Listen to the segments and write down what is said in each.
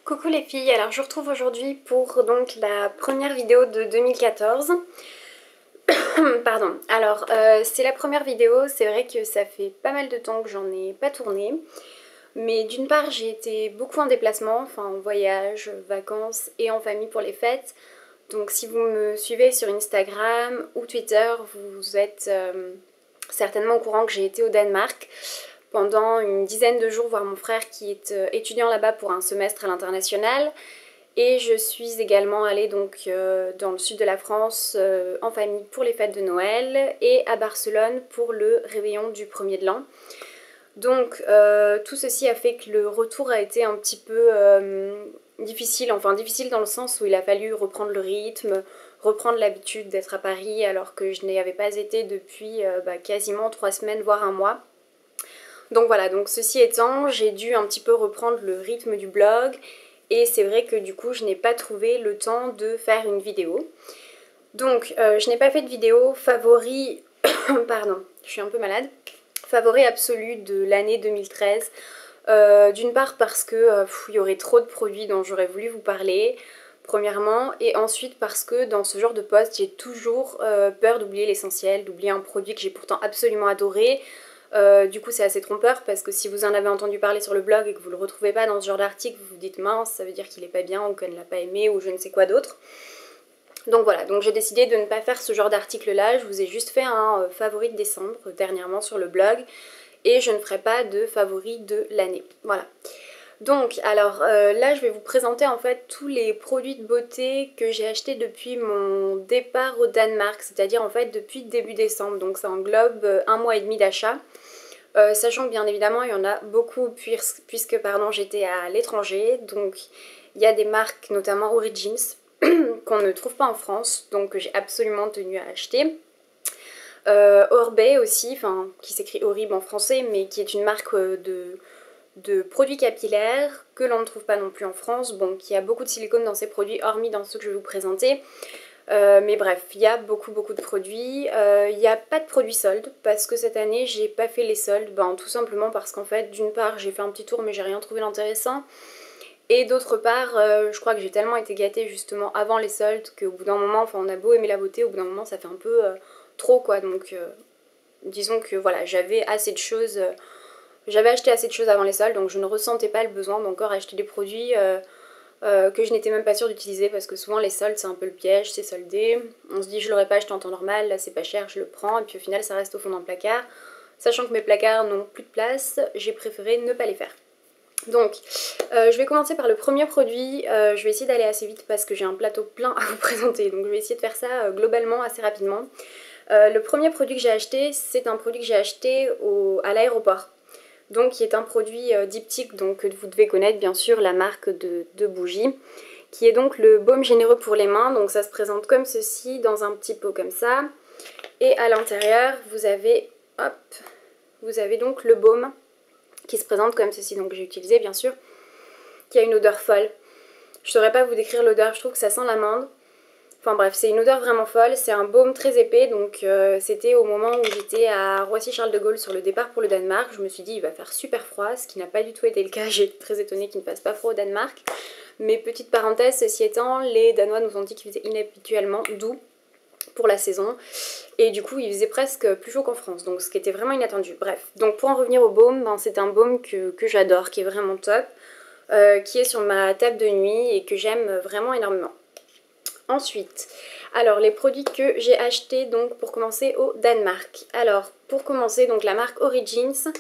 Coucou les filles, alors je vous retrouve aujourd'hui pour donc la première vidéo de 2014. Pardon, alors c'est la première vidéo, c'est vrai que ça fait pas mal de temps que j'en ai pas tourné. Mais d'une part j'ai été beaucoup en déplacement, enfin en voyage, vacances et en famille pour les fêtes. Donc si vous me suivez sur Instagram ou Twitter, vous êtes certainement au courant que j'ai été au Danemark pendant une dizaine de jours voir mon frère qui est étudiant là-bas pour un semestre à l'international. Et je suis également allée donc dans le sud de la France en famille pour les fêtes de Noël et à Barcelone pour le réveillon du 1er de l'an. Donc tout ceci a fait que le retour a été un petit peu difficile, enfin difficile dans le sens où il a fallu reprendre le rythme, reprendre l'habitude d'être à Paris alors que je n'y avais pas été depuis quasiment 3 semaines voire un mois. Donc voilà, donc ceci étant, j'ai dû un petit peu reprendre le rythme du blog et c'est vrai que du coup je n'ai pas trouvé le temps de faire une vidéo. Donc je n'ai pas fait de vidéo favori, pardon, je suis un peu malade, favori absolu de l'année 2013. D'une part parce que il y aurait trop de produits dont j'aurais voulu vous parler, premièrement, et ensuite parce que dans ce genre de post j'ai toujours peur d'oublier l'essentiel, d'oublier un produit que j'ai pourtant absolument adoré. Du coup c'est assez trompeur parce que si vous en avez entendu parler sur le blog et que vous le retrouvez pas dans ce genre d'article, vous vous dites mince, ça veut dire qu'il est pas bien ou qu'on ne l'a pas aimé ou je ne sais quoi d'autre. Donc voilà, donc j'ai décidé de ne pas faire ce genre d'article là, je vous ai juste fait un favori de décembre dernièrement sur le blog et je ne ferai pas de favori de l'année. Voilà. Donc alors là je vais vous présenter en fait tous les produits de beauté que j'ai achetés depuis mon départ au Danemark, c'est-à-dire en fait depuis début décembre, donc ça englobe un mois et demi d'achat. Sachant que bien évidemment il y en a beaucoup puisque pardon, j'étais à l'étranger, donc il y a des marques notamment Origins qu'on ne trouve pas en France, donc que j'ai absolument tenu à acheter. Orbay aussi, qui s'écrit horrible en français, mais qui est une marque de produits capillaires que l'on ne trouve pas non plus en France, bon, qui a beaucoup de silicone dans ses produits, hormis dans ceux que je vais vous présenter. Mais bref, il y a beaucoup de produits. Il n'y a pas de produits soldes parce que cette année j'ai pas fait les soldes, tout simplement parce qu'en fait d'une part j'ai fait un petit tour mais j'ai rien trouvé d'intéressant et d'autre part je crois que j'ai tellement été gâtée justement avant les soldes qu'au bout d'un moment, on a beau aimer la beauté, au bout d'un moment ça fait un peu trop quoi, donc disons que voilà, j'avais assez de choses, j'avais acheté assez de choses avant les soldes donc je ne ressentais pas le besoin d'encore acheter des produits que je n'étais même pas sûre d'utiliser parce que souvent les soldes c'est un peu le piège, c'est soldé, on se dit je l'aurais pas acheté en temps normal, là c'est pas cher, je le prends et puis au final ça reste au fond d'un placard. Sachant que mes placards n'ont plus de place, j'ai préféré ne pas les faire. Donc je vais commencer par le premier produit, je vais essayer d'aller assez vite parce que j'ai un plateau plein à vous présenter, donc je vais essayer de faire ça globalement assez rapidement. Le premier produit que j'ai acheté, c'est un produit que j'ai acheté à l'aéroport. Donc qui est un produit diptyque, donc que vous devez connaître bien sûr, la marque de bougies, qui est donc le baume généreux pour les mains. Donc ça se présente comme ceci, dans un petit pot comme ça. Et à l'intérieur, vous avez donc le baume qui se présente comme ceci, donc j'ai utilisé bien sûr, qui a une odeur folle. Je saurais pas vous décrire l'odeur, je trouve que ça sent l'amande. Enfin bref, c'est une odeur vraiment folle, c'est un baume très épais, donc c'était au moment où j'étais à Roissy-Charles de Gaulle sur le départ pour le Danemark. Je me suis dit il va faire super froid, ce qui n'a pas du tout été le cas, j'ai été très étonnée qu'il ne fasse pas froid au Danemark. Mais petite parenthèse, ceci étant, les Danois nous ont dit qu'il faisait inhabituellement doux pour la saison, et du coup il faisait presque plus chaud qu'en France, donc ce qui était vraiment inattendu. Bref, donc pour en revenir au baume, c'est un baume que j'adore, qui est vraiment top, qui est sur ma table de nuit et que j'aime vraiment énormément. Ensuite, alors les produits que j'ai achetés donc pour commencer au Danemark. Alors pour commencer, donc la marque Origins,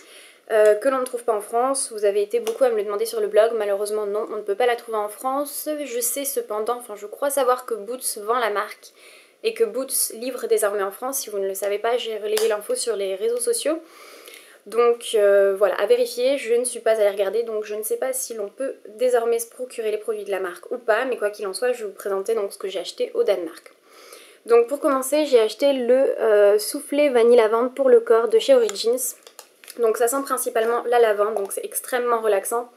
que l'on ne trouve pas en France. Vous avez été beaucoup à me le demander sur le blog, malheureusement non, on ne peut pas la trouver en France. Je sais cependant, je crois savoir que Boots vend la marque et que Boots livre désormais en France. Si vous ne le savez pas, j'ai relayé l'info sur les réseaux sociaux. Donc voilà, à vérifier, je ne suis pas allée regarder, donc je ne sais pas si l'on peut désormais se procurer les produits de la marque ou pas, mais quoi qu'il en soit, je vais vous présenter donc ce que j'ai acheté au Danemark. Donc pour commencer, j'ai acheté le soufflé vanille lavande pour le corps de chez Origins. Donc ça sent principalement la lavande, donc c'est extrêmement relaxant.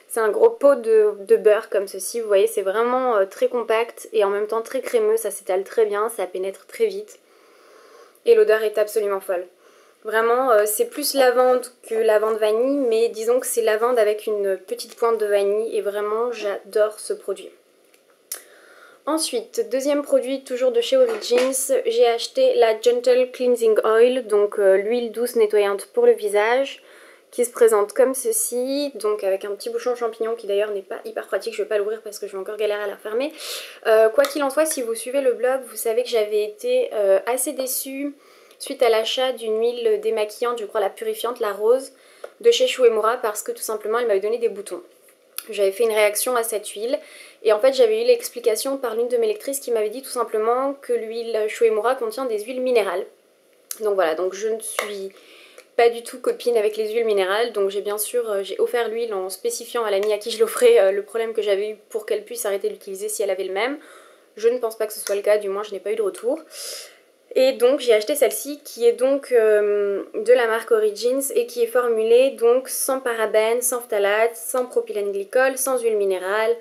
C'est un gros pot de beurre comme ceci, vous voyez, c'est vraiment très compact et en même temps très crémeux, ça s'étale très bien, ça pénètre très vite. Et l'odeur est absolument folle. Vraiment, c'est plus lavande que lavande vanille, mais disons que c'est lavande avec une petite pointe de vanille et vraiment j'adore ce produit. Ensuite, deuxième produit toujours de chez Origins, j'ai acheté la Gentle Cleansing Oil, donc l'huile douce nettoyante pour le visage, qui se présente comme ceci, donc avec un petit bouchon champignon qui d'ailleurs n'est pas hyper pratique, je vais pas l'ouvrir parce que je vais encore galérer à la fermer. Quoi qu'il en soit, si vous suivez le blog, vous savez que j'avais été assez déçue suite à l'achat d'une huile démaquillante, je crois la purifiante, la rose, de chez Shu Uemura parce que tout simplement elle m'avait donné des boutons. J'avais fait une réaction à cette huile et en fait j'avais eu l'explication par l'une de mes lectrices qui m'avait dit tout simplement que l'huile Shu Uemura contient des huiles minérales. Donc voilà, donc je ne suis pas du tout copine avec les huiles minérales, donc j'ai bien sûr j'ai offert l'huile en spécifiant à l'amie à qui je l'offrais le problème que j'avais eu pour qu'elle puisse arrêter de l'utiliser si elle avait le même. Je ne pense pas que ce soit le cas, du moins je n'ai pas eu de retour. Et donc j'ai acheté celle-ci qui est donc de la marque Origins et qui est formulée donc sans parabènes, sans phtalates, sans propylène glycol, sans huile minérale,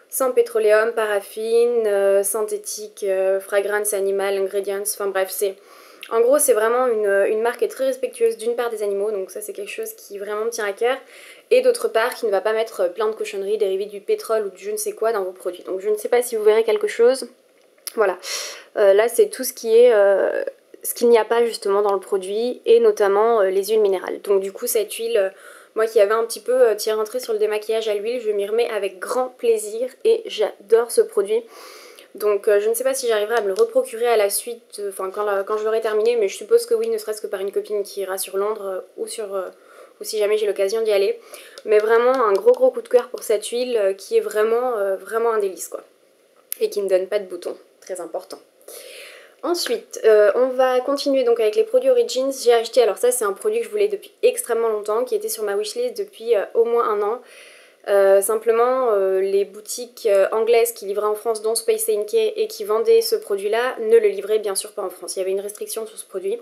sans pétroléum, paraffine, synthétique, fragrance animal, ingredients, enfin bref c'est... En gros c'est vraiment une marque qui est très respectueuse d'une part des animaux, donc ça c'est quelque chose qui vraiment me tient à cœur, et d'autre part qui ne va pas mettre plein de cochonneries dérivées du pétrole ou du je ne sais quoi dans vos produits. Donc je ne sais pas si vous verrez quelque chose. Voilà, là c'est tout ce qui est ce qu'il n'y a pas justement dans le produit et notamment les huiles minérales. Donc du coup cette huile, moi qui avais un petit peu tiré un trait sur le démaquillage à l'huile, je m'y remets avec grand plaisir et j'adore ce produit. Donc je ne sais pas si j'arriverai à me le reprocurer à la suite, enfin quand je l'aurai terminé, mais je suppose que oui, ne serait-ce que par une copine qui ira sur Londres ou si jamais j'ai l'occasion d'y aller. Mais vraiment un gros coup de cœur pour cette huile qui est vraiment, vraiment un délice quoi. Et qui ne donne pas de boutons, très important. Ensuite, on va continuer donc avec les produits Origins. J'ai acheté, alors ça c'est un produit que je voulais depuis extrêmement longtemps, qui était sur ma wishlist depuis au moins un an. Simplement, les boutiques anglaises qui livraient en France, dont Space NK, et qui vendaient ce produit-là, ne le livraient bien sûr pas en France. Il y avait une restriction sur ce produit.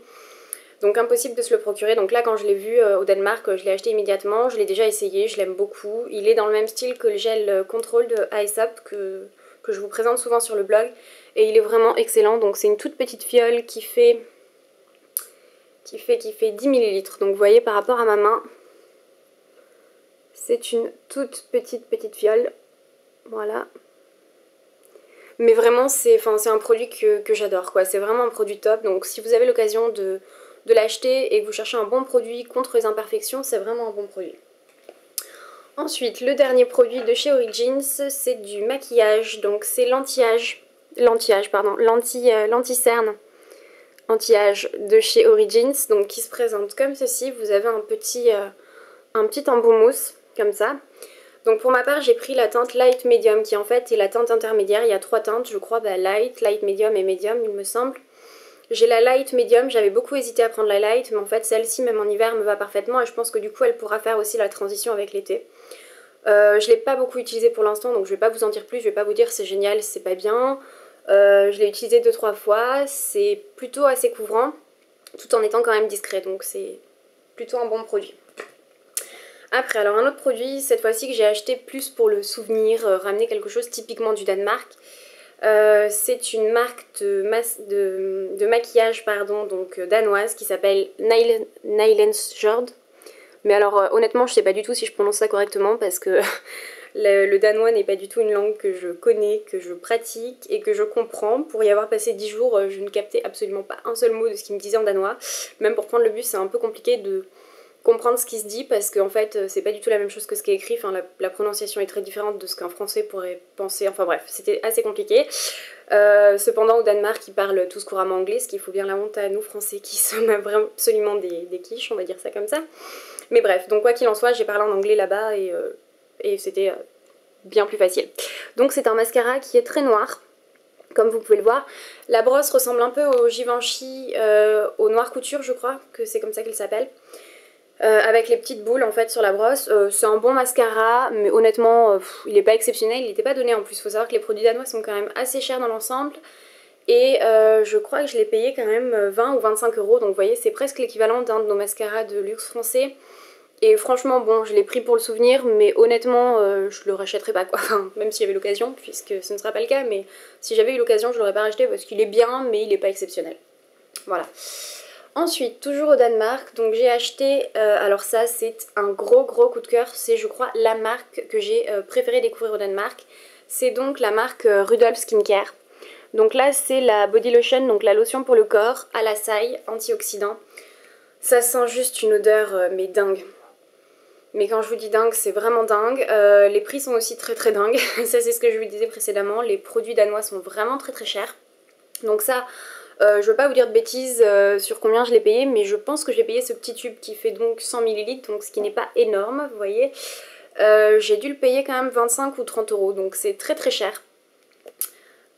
Donc impossible de se le procurer. Donc là quand je l'ai vu au Danemark, je l'ai acheté immédiatement. Je l'ai déjà essayé, je l'aime beaucoup. Il est dans le même style que le gel Control de Aesop que je vous présente souvent sur le blog. Et il est vraiment excellent. Donc c'est une toute petite fiole qui fait 10 ml. Donc vous voyez par rapport à ma main, c'est une toute petite fiole. Voilà. Mais vraiment c'est un produit que j'adore quoi. C'est vraiment un produit top. Donc si vous avez l'occasion de l'acheter et que vous cherchez un bon produit contre les imperfections, c'est vraiment un bon produit. Ensuite, le dernier produit de chez Origins, c'est du maquillage. Donc c'est l'anti-cerne anti-âge de chez Origins, donc qui se présente comme ceci. Vous avez un petit embout mousse, comme ça. Donc pour ma part, j'ai pris la teinte Light Medium, qui en fait est la teinte intermédiaire. Il y a 3 teintes, je crois, Light, Medium et Medium, il me semble. J'ai la Light Medium, j'avais beaucoup hésité à prendre la Light, mais en fait celle-ci, même en hiver, me va parfaitement et je pense que du coup, elle pourra faire aussi la transition avec l'été. Je ne l'ai pas beaucoup utilisée pour l'instant, donc je ne vais pas vous en dire plus, je ne vais pas vous dire c'est génial, c'est pas bien. Je l'ai utilisé 2-3 fois, c'est plutôt assez couvrant, tout en étant quand même discret, donc c'est plutôt un bon produit. Après, alors un autre produit, cette fois-ci que j'ai acheté plus pour le souvenir, ramener quelque chose typiquement du Danemark. C'est une marque de maquillage donc danoise qui s'appelle Nylensjord. Mais alors honnêtement je sais pas du tout si je prononce ça correctement parce que le danois n'est pas du tout une langue que je connais, que je pratique et que je comprends. Pour y avoir passé 10 jours, je ne captais absolument pas un seul mot de ce qu'il me disait en danois. Même pour prendre le bus c'est un peu compliqué de comprendre ce qui se dit parce qu'en fait c'est pas du tout la même chose que ce qui est écrit, enfin la prononciation est très différente de ce qu'un français pourrait penser, enfin bref c'était assez compliqué. Cependant au Danemark ils parlent tous couramment anglais, ce qui fout bien la honte à nous français qui sommes vraiment absolument des quiches, on va dire ça comme ça. Mais bref, donc quoi qu'il en soit j'ai parlé en anglais là-bas et c'était bien plus facile. Donc c'est un mascara qui est très noir, comme vous pouvez le voir. La brosse ressemble un peu au Givenchy, au Noir Couture je crois que c'est comme ça qu'il s'appelle. Avec les petites boules en fait sur la brosse. C'est un bon mascara mais honnêtement il n'est pas exceptionnel, il n'était pas donné en plus. Il faut savoir que les produits danois sont quand même assez chers dans l'ensemble et je crois que je l'ai payé quand même 20 ou 25 euros, donc vous voyez c'est presque l'équivalent d'un de nos mascaras de luxe français. Et franchement bon je l'ai pris pour le souvenir mais honnêtement je le rachèterai pas quoi, enfin, même si j'avais l'occasion puisque ce ne sera pas le cas, mais si j'avais eu l'occasion je l'aurais pas racheté parce qu'il est bien mais il n'est pas exceptionnel. Voilà. Ensuite, toujours au Danemark, donc j'ai acheté, alors ça c'est un gros coup de cœur, c'est je crois la marque que j'ai préféré découvrir au Danemark. C'est donc la marque Rudolph Skincare. Donc là c'est la body lotion, donc la lotion pour le corps à l'açaï, antioxydant. Ça sent juste une odeur mais dingue. Mais quand je vous dis dingue, c'est vraiment dingue. Les prix sont aussi très dingues. Ça c'est ce que je vous disais précédemment. Les produits danois sont vraiment très chers. Donc ça, je veux pas vous dire de bêtises sur combien je l'ai payé, mais je pense que j'ai payé ce petit tube qui fait donc 100 ml, donc ce qui n'est pas énorme, vous voyez. J'ai dû le payer quand même 25 ou 30 euros, donc c'est très cher.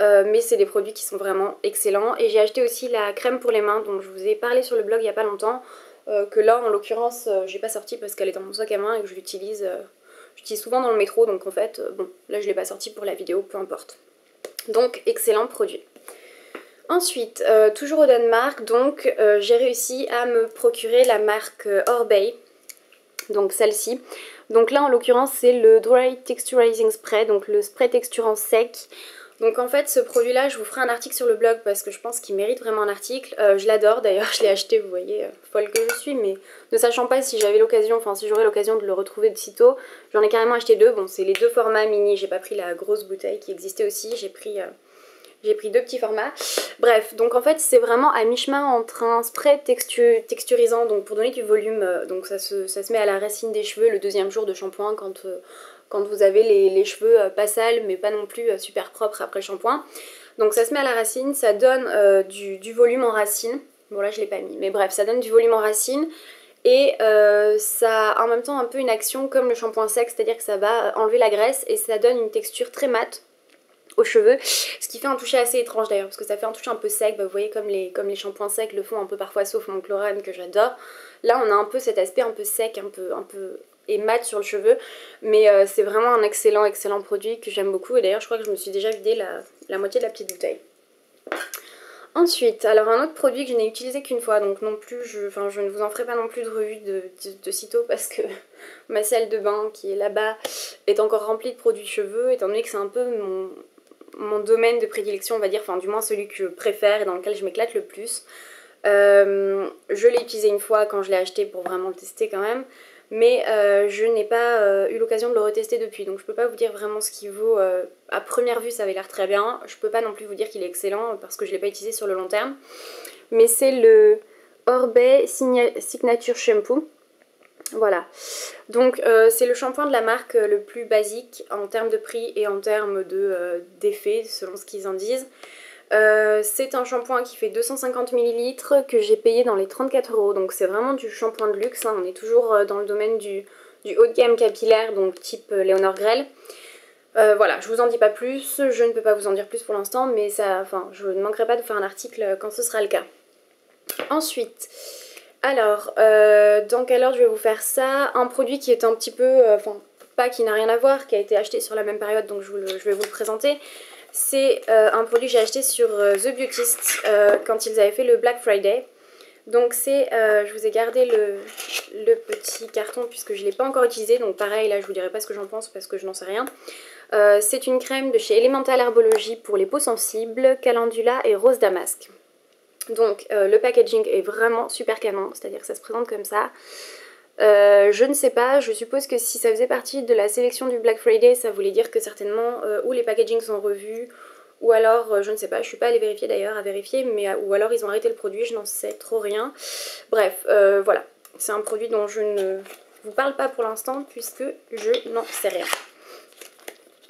Mais c'est des produits qui sont vraiment excellents. Et j'ai acheté aussi la crème pour les mains dont je vous ai parlé sur le blog il n'y a pas longtemps, que là en l'occurrence j'ai pas sorti parce qu'elle est dans mon sac à main et que je l'utilise souvent dans le métro, donc en fait bon là je l'ai pas sorti pour la vidéo, peu importe. Donc excellent produit. Ensuite, toujours au Danemark, donc j'ai réussi à me procurer la marque Orbay, donc celle-ci. Donc là en l'occurrence c'est le Dry Texturizing Spray, donc le spray texturant sec. Donc en fait ce produit là je vous ferai un article sur le blog parce que je pense qu'il mérite vraiment un article. Je l'adore d'ailleurs, je l'ai acheté, vous voyez, folle que je suis, mais ne sachant pas si j'avais l'occasion, enfin si j'aurais l'occasion de le retrouver de sitôt, j'en ai carrément acheté deux. Bon c'est les deux formats mini, j'ai pas pris la grosse bouteille qui existait aussi, j'ai pris deux petits formats. Bref, donc en fait c'est vraiment à mi-chemin entre un spray texturisant, donc pour donner du volume, donc ça se met à la racine des cheveux le deuxième jour de shampoing quand vous avez les cheveux pas sales mais pas non plus super propres après le shampoing. Donc ça se met à la racine, ça donne du volume en racine. Bon là je l'ai pas mis, mais bref, ça donne du volume en racine. Et ça a en même temps un peu une action comme le shampoing sec, c'est-à-dire que ça va enlever la graisse et ça donne une texture très mate aux cheveux, ce qui fait un toucher assez étrange d'ailleurs parce que ça fait un toucher un peu sec, bah, vous voyez comme les shampoings secs le font un peu parfois, sauf mon Chlorane que j'adore. Là on a un peu cet aspect un peu sec, un peu et mat sur le cheveu, mais c'est vraiment un excellent produit que j'aime beaucoup et d'ailleurs je crois que je me suis déjà vidé la moitié de la petite bouteille. Ensuite, alors un autre produit que je n'ai utilisé qu'une fois, donc non plus, je ne vous en ferai pas non plus de revue de sitôt parce que ma salle de bain qui est là-bas est encore remplie de produits cheveux, étant donné que c'est un peu mon domaine de prédilection, on va dire, enfin du moins celui que je préfère et dans lequel je m'éclate le plus. Je l'ai utilisé une fois quand je l'ai acheté pour vraiment le tester quand même, mais je n'ai pas eu l'occasion de le retester depuis, donc je peux pas vous dire vraiment ce qu'il vaut. À première vue ça avait l'air très bien, je peux pas non plus vous dire qu'il est excellent parce que je l'ai pas utilisé sur le long terme, mais c'est le Orbay Signature Shampoo. Voilà, donc c'est le shampoing de la marque le plus basique en termes de prix et en termes d'effet selon ce qu'ils en disent. C'est un shampoing qui fait 250 ml que j'ai payé dans les 34 €, donc c'est vraiment du shampoing de luxe, hein. On est toujours dans le domaine du haut de gamme capillaire, donc type Léonore Grell. Voilà, je vous en dis pas plus, je ne peux pas vous en dire plus pour l'instant, mais ça, enfin, je ne manquerai pas de faire un article quand ce sera le cas. Ensuite, alors, dans quelle ordre je vais vous faire ça? Un produit qui est un petit peu, enfin, pas qui n'a rien à voir, qui a été acheté sur la même période, donc je vais vous le présenter. C'est un produit que j'ai acheté sur The Beautist quand ils avaient fait le Black Friday. Donc c'est, je vous ai gardé le petit carton puisque je ne l'ai pas encore utilisé, donc pareil là je vous dirai pas ce que j'en pense parce que je n'en sais rien. C'est une crème de chez Elemental Herbology pour les peaux sensibles, calendula et rose damasque. Donc le packaging est vraiment super canon, c'est-à-dire que ça se présente comme ça. Je ne sais pas, je suppose que si ça faisait partie de la sélection du Black Friday, ça voulait dire que certainement ou les packagings sont revus, ou alors, je ne sais pas, je suis pas allée vérifier d'ailleurs, à vérifier, mais ou alors ils ont arrêté le produit, je n'en sais trop rien. Bref, voilà, c'est un produit dont je ne vous parle pas pour l'instant puisque je n'en sais rien.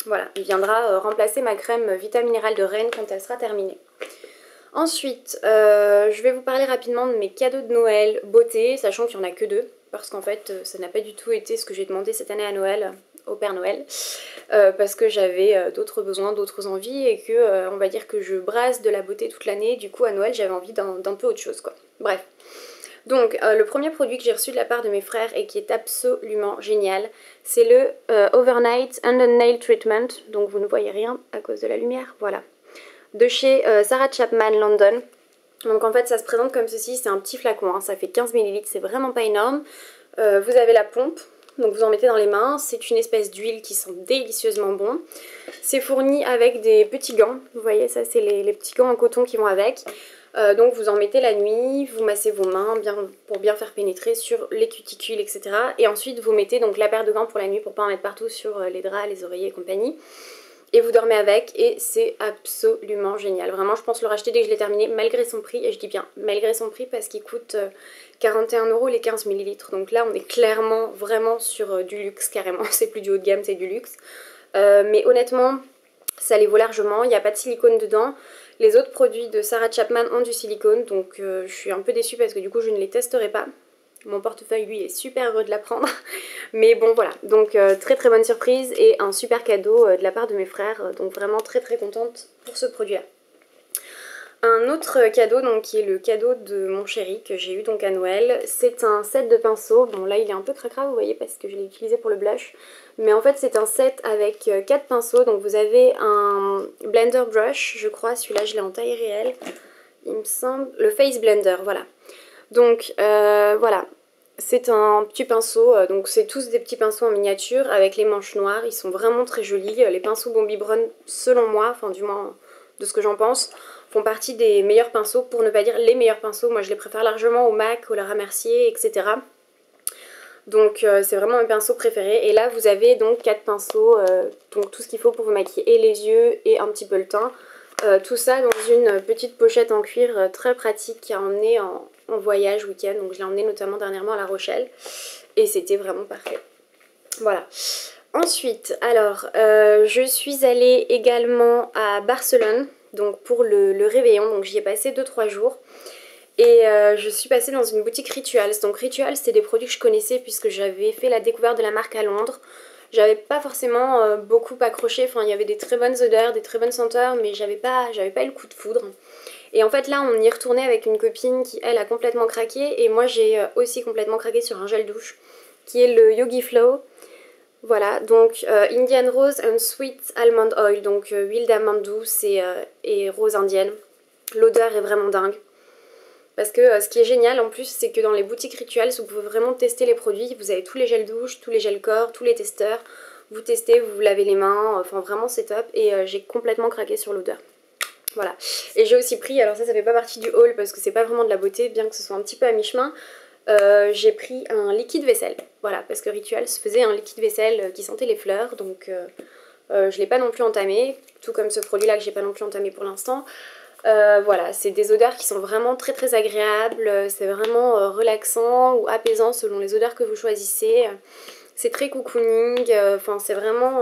Voilà, il viendra remplacer ma crème Vita Minérale de Rennes quand elle sera terminée. Ensuite, je vais vous parler rapidement de mes cadeaux de Noël beauté, sachant qu'il n'y en a que deux, parce qu'en fait ça n'a pas du tout été ce que j'ai demandé cette année à Noël, au Père Noël, parce que j'avais d'autres besoins, d'autres envies, et que on va dire que je brasse de la beauté toute l'année, du coup à Noël j'avais envie d'un peu autre chose quoi. Bref. Donc le premier produit que j'ai reçu de la part de mes frères et qui est absolument génial, c'est le Overnight Under Nail Treatment, donc vous ne voyez rien à cause de la lumière, voilà, de chez Sarah Chapman London. Donc en fait ça se présente comme ceci, c'est un petit flacon, hein, ça fait 15 ml, c'est vraiment pas énorme. Vous avez la pompe, donc vous en mettez dans les mains, c'est une espèce d'huile qui sent délicieusement bon. C'est fourni avec des petits gants, vous voyez ça c'est les petits gants en coton qui vont avec. Donc vous en mettez la nuit, vous massez vos mains pour bien faire pénétrer sur les cuticules, etc. Et ensuite vous mettez donc la paire de gants pour la nuit pour pas en mettre partout sur les draps, les oreillers et compagnie. Et vous dormez avec et c'est absolument génial. Vraiment, je pense le racheter dès que je l'ai terminé, malgré son prix. Et je dis bien malgré son prix parce qu'il coûte 41 € les 15 millilitres. Donc là, on est clairement vraiment sur du luxe carrément. C'est plus du haut de gamme, c'est du luxe. Mais honnêtement, ça les vaut largement. Il n'y a pas de silicone dedans. Les autres produits de Sarah Chapman ont du silicone. Donc je suis un peu déçue parce que du coup, je ne les testerai pas. Mon portefeuille, lui, est super heureux de la prendre. Mais bon, voilà. Donc, très très bonne surprise et un super cadeau de la part de mes frères. Donc, vraiment très très contente pour ce produit-là. Un autre cadeau, donc, qui est le cadeau de mon chéri que j'ai eu donc à Noël, c'est un set de pinceaux. Bon, là, il est un peu cracra, vous voyez, parce que je l'ai utilisé pour le blush. Mais en fait, c'est un set avec 4 pinceaux. Donc, vous avez un blender brush, je crois. Celui-là, je l'ai en taille réelle. Il me semble. Le face blender, voilà. Donc voilà, c'est un petit pinceau, donc c'est tous des petits pinceaux en miniature avec les manches noires, ils sont vraiment très jolis. Les pinceaux Bambi Brown, selon moi, enfin du moins de ce que j'en pense, font partie des meilleurs pinceaux, pour ne pas dire les meilleurs pinceaux. Moi je les préfère largement au MAC, au Laura Mercier, etc. Donc c'est vraiment mes pinceaux préférés. Et là vous avez donc 4 pinceaux, donc tout ce qu'il faut pour vous maquiller et les yeux et un petit peu le teint. Tout ça dans une petite pochette en cuir très pratique à emmener en voyage week-end. Donc je l'ai emmené notamment dernièrement à La Rochelle et c'était vraiment parfait. Voilà. Ensuite, alors je suis allée également à Barcelone donc pour le réveillon. Donc j'y ai passé 2-3 jours. Et je suis passée dans une boutique Rituals. Donc Rituals, c'est des produits que je connaissais puisque j'avais fait la découverte de la marque à Londres. J'avais pas forcément beaucoup accroché, enfin il y avait des très bonnes odeurs, des très bonnes senteurs, mais j'avais pas eu le coup de foudre. Et en fait là on y est retourné avec une copine qui elle a complètement craqué et moi j'ai aussi complètement craqué sur un gel douche qui est le Yogi Flow. Voilà, donc Indian Rose and Sweet Almond Oil, donc huile d'amande douce et rose indienne. L'odeur est vraiment dingue. Parce que ce qui est génial en plus, c'est que dans les boutiques Rituals, vous pouvez vraiment tester les produits. Vous avez tous les gels douche, tous les gels corps, tous les testeurs. Vous testez, vous vous lavez les mains, enfin vraiment c'est top. Et j'ai complètement craqué sur l'odeur. Voilà. Et j'ai aussi pris, alors ça fait pas partie du haul parce que c'est pas vraiment de la beauté, bien que ce soit un petit peu à mi-chemin. J'ai pris un liquide vaisselle. Voilà, parce que Rituals faisait un liquide vaisselle qui sentait les fleurs. Donc je l'ai pas non plus entamé, tout comme ce produit là que j'ai pas non plus entamé pour l'instant. Voilà, c'est des odeurs qui sont vraiment très très agréables, c'est vraiment relaxant ou apaisant selon les odeurs que vous choisissez. C'est très cocooning, enfin c'est vraiment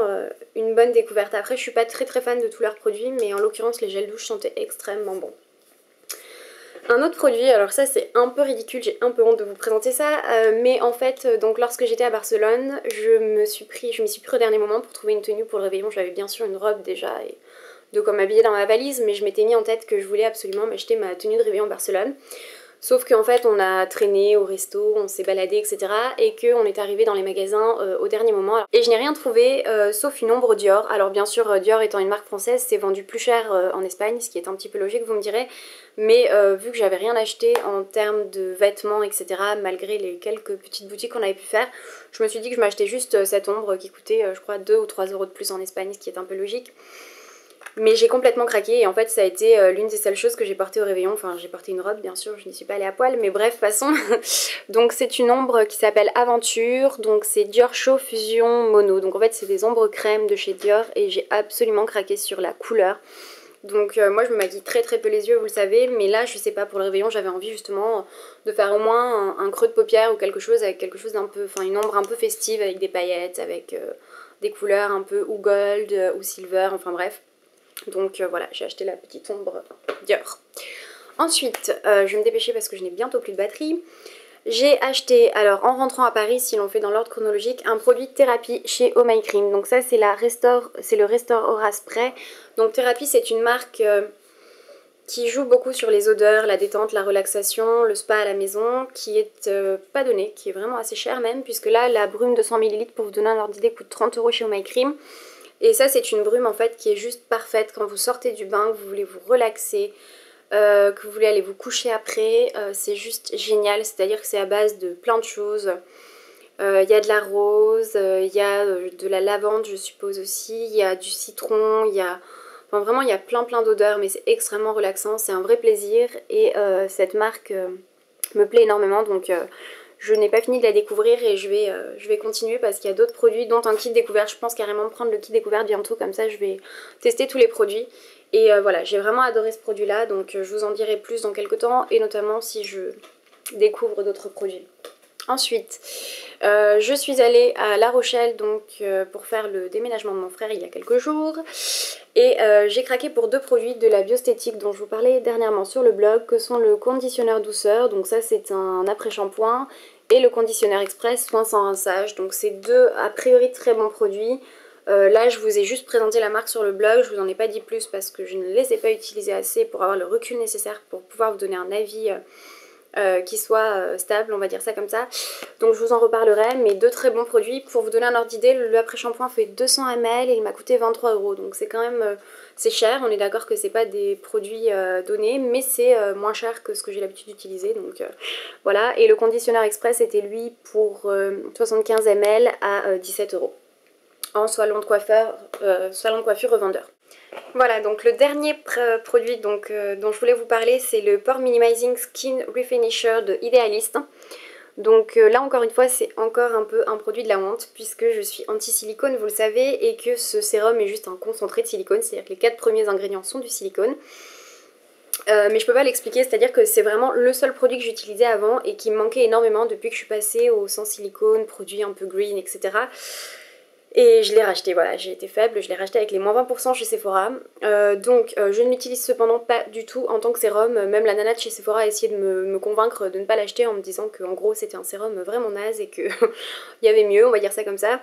une bonne découverte. Après je suis pas très très fan de tous leurs produits, mais en l'occurrence les gels douche sentaient extrêmement bon. Un autre produit, alors ça c'est un peu ridicule, j'ai un peu honte de vous présenter ça, mais en fait donc lorsque j'étais à Barcelone, je m'y suis pris au dernier moment pour trouver une tenue pour le réveillon. J'avais bien sûr une robe déjà et de quoi m'habiller dans ma valise, mais je m'étais mis en tête que je voulais absolument m'acheter ma tenue de réveillon à Barcelone. Sauf qu'en fait on a traîné au resto, on s'est baladé, etc. Et qu'on est arrivé dans les magasins au dernier moment. Et je n'ai rien trouvé sauf une ombre Dior. Alors bien sûr Dior étant une marque française, c'est vendu plus cher en Espagne, ce qui est un petit peu logique vous me direz. Mais vu que j'avais rien acheté en termes de vêtements, etc. malgré les quelques petites boutiques qu'on avait pu faire, je me suis dit que je m'achetais juste cette ombre qui coûtait je crois 2 ou 3 € de plus en Espagne, ce qui est un peu logique. Mais j'ai complètement craqué et en fait ça a été l'une des seules choses que j'ai portées au réveillon. Enfin j'ai porté une robe bien sûr, je n'y suis pas allée à poil, mais bref passons. Donc c'est une ombre qui s'appelle Aventure, donc c'est Dior Show Fusion Mono. Donc en fait c'est des ombres crème de chez Dior et j'ai absolument craqué sur la couleur. Donc moi je me maquille très très peu les yeux vous le savez, mais là je sais pas, pour le réveillon j'avais envie justement de faire au moins un creux de paupière ou quelque chose avec quelque chose d'un peu, enfin une ombre un peu festive avec des paillettes, avec des couleurs un peu ou gold ou silver, enfin bref. Donc voilà, j'ai acheté la petite ombre Dior. Ensuite, je vais me dépêcher parce que je n'ai bientôt plus de batterie. J'ai acheté, alors en rentrant à Paris, si l'on fait dans l'ordre chronologique, un produit de thérapie chez Oh My Cream. Donc ça c'est le Restore Aura Spray. Donc thérapie c'est une marque qui joue beaucoup sur les odeurs, la détente, la relaxation, le spa à la maison, qui est pas donné, qui est vraiment assez cher même, puisque là la brume de 100 ml pour vous donner un ordre d'idée coûte 30 € chez Oh My Cream. Et ça c'est une brume en fait qui est juste parfaite quand vous sortez du bain, que vous voulez vous relaxer, que vous voulez aller vous coucher après, c'est juste génial. C'est-à-dire que c'est à base de plein de choses. Il y a de la rose, il y a de la lavande je suppose aussi, il y a du citron, il y a... Enfin vraiment il y a plein d'odeurs mais c'est extrêmement relaxant, c'est un vrai plaisir et cette marque me plaît énormément donc je n'ai pas fini de la découvrir et je vais continuer parce qu'il y a d'autres produits dont un kit découverte. Je pense carrément prendre le kit découverte bientôt, comme ça je vais tester tous les produits. Et voilà, j'ai vraiment adoré ce produit là donc je vous en dirai plus dans quelques temps et notamment si je découvre d'autres produits. Ensuite, je suis allée à La Rochelle donc pour faire le déménagement de mon frère il y a quelques jours et j'ai craqué pour deux produits de la Biostétique dont je vous parlais dernièrement sur le blog, que sont le conditionneur douceur, donc ça c'est un après-shampoing, et le conditionneur express soin sans rinçage, donc c'est deux a priori très bons produits. Là je vous ai juste présenté la marque sur le blog, je vous en ai pas dit plus parce que je ne les ai pas utilisés assez pour avoir le recul nécessaire pour pouvoir vous donner un avis qui soit stable, on va dire ça comme ça. Donc je vous en reparlerai, mais deux très bons produits. Pour vous donner un ordre d'idée, le après-shampoing fait 200 ml et il m'a coûté 23 €. Donc c'est quand même c'est cher, on est d'accord que c'est pas des produits donnés, mais c'est moins cher que ce que j'ai l'habitude d'utiliser. Donc voilà, et le conditionneur express était lui pour 75 ml à 17 € en salon de coiffure revendeur. Voilà, donc le dernier produit dont je voulais vous parler, c'est le Pore Minimizing Skin Refinisher de Idealist. Donc là encore une fois c'est encore un peu un produit de la honte puisque je suis anti-silicone, vous le savez, et que ce sérum est juste un concentré de silicone, c'est-à-dire que les 4 premiers ingrédients sont du silicone. Mais je peux pas l'expliquer, c'est-à-dire que c'est vraiment le seul produit que j'utilisais avant et qui me manquait énormément depuis que je suis passée au sans silicone, produit un peu green, etc. Et je l'ai racheté, voilà, j'ai été faible, je l'ai racheté avec les moins 20% chez Sephora. Je ne l'utilise cependant pas du tout en tant que sérum. Même la nana de chez Sephora a essayé de me convaincre de ne pas l'acheter en me disant qu'en gros c'était un sérum vraiment naze et qu'il y avait mieux, on va dire ça comme ça.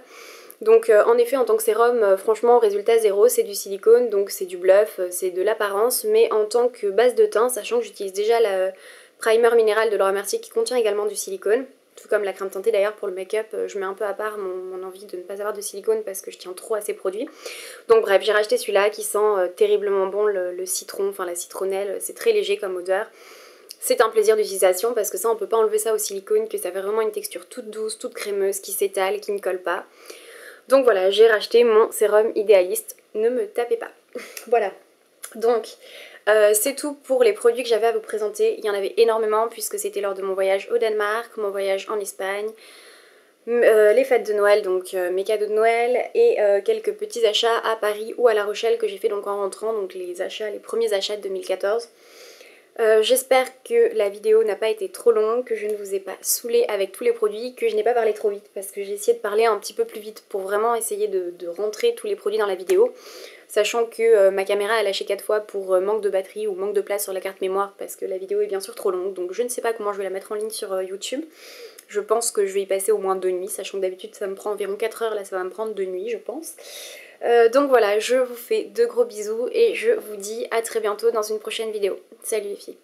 Donc en effet en tant que sérum, franchement résultat zéro, c'est du silicone, donc c'est du bluff, c'est de l'apparence. Mais en tant que base de teint, sachant que j'utilise déjà la primer minéral de Laura Mercier qui contient également du silicone, tout comme la crème teintée d'ailleurs pour le make-up, je mets un peu à part mon envie de ne pas avoir de silicone parce que je tiens trop à ces produits. Donc bref, j'ai racheté celui-là qui sent terriblement bon le citron, enfin la citronnelle, c'est très léger comme odeur. C'est un plaisir d'utilisation parce que ça on peut pas enlever ça au silicone, que ça fait vraiment une texture toute douce, toute crémeuse, qui s'étale, qui ne colle pas. Donc voilà, j'ai racheté mon sérum Idealist, ne me tapez pas. Voilà, donc c'est tout pour les produits que j'avais à vous présenter. Il y en avait énormément puisque c'était lors de mon voyage au Danemark, mon voyage en Espagne, les fêtes de Noël, donc mes cadeaux de Noël et quelques petits achats à Paris ou à La Rochelle que j'ai fait donc en rentrant, donc les premiers achats de 2014. J'espère que la vidéo n'a pas été trop longue, que je ne vous ai pas saoulé avec tous les produits, que je n'ai pas parlé trop vite parce que j'ai essayé de parler un petit peu plus vite pour vraiment essayer de rentrer tous les produits dans la vidéo, sachant que ma caméra a lâché 4 fois pour manque de batterie ou manque de place sur la carte mémoire parce que la vidéo est bien sûr trop longue, donc je ne sais pas comment je vais la mettre en ligne sur YouTube. Je pense que je vais y passer au moins 2 nuits, sachant que d'habitude ça me prend environ 4 heures, là ça va me prendre 2 nuits je pense. Donc voilà, je vous fais de gros bisous et je vous dis à très bientôt dans une prochaine vidéo. Salut les filles!